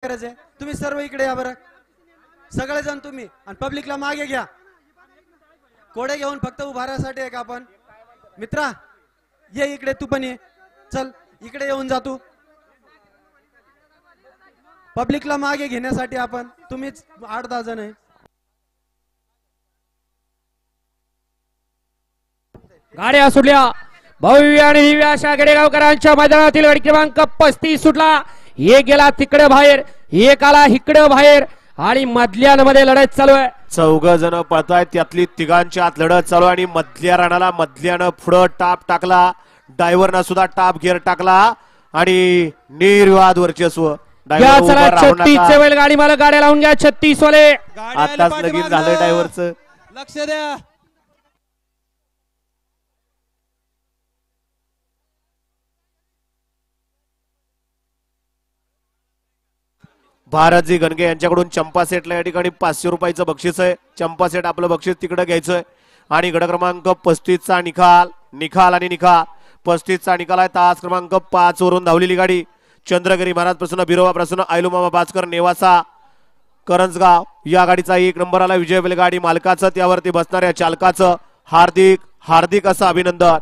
गरज आहे? तुम्ही सर्व इकडे या बरं, सगळेजण तुम्ही, आणि पब्लिकला मागे घ्या. कोडे घेऊन फक्त उभारासाठी आहे का आपण? मित्रा ये इकडे, तू पण ये, चल इकडे येऊन जा तू. पब्लिकला मागे घेण्यासाठी आपण, तुम्हीच 8-10 जण आहे. गाड्या सुटल्या. भव्य आणि दिव्य अशा गडेगावकरांच्या मैदानातील गडी क्रमांक 35 सुटला. एक गेला तिकडे बाहेर, एक आला इकडे बाहेर, आणि मधल्यामध्ये लढत चालू आहे. 4 जण पळतायत, त्यातली तिघांची आत लढत चालू आणि मधल्या राणाला मधल्यानं पुढं टाप टाकला. ड्रायव्हरनं सुद्धा टाप गिअर टाकला आणि निर्वाद वर्चस्व. बैल गाडी मला गाड्या लावून घ्या. 36 वाले आताच लगीन झालं ड्रायव्हरचं. लक्ष द्या. भारतजी गणगे यांच्याकडून चंपा सेटला या ठिकाणी 500 रुपयाचं बक्षीस आहे. चंपा सेट आपलं बक्षीस तिकडे घ्यायचंय. आणि गड क्रमांक 35 चा निकाल आणि निकाल 35 चा निकाल आहे. तास क्रमांक 5 वरून धावलेली गाडी चंद्रगिरी महाराज प्रसन्न, बिरोबा प्रसन्न, आयलुमामा बाजकर, नेवासा करंजगाव या गाडीचा 1 नंबर आला. विजय बैलगाडी मालकाचं, त्यावरती बसणाऱ्या चालकाचं हार्दिक हार्दिक असं अभिनंदन.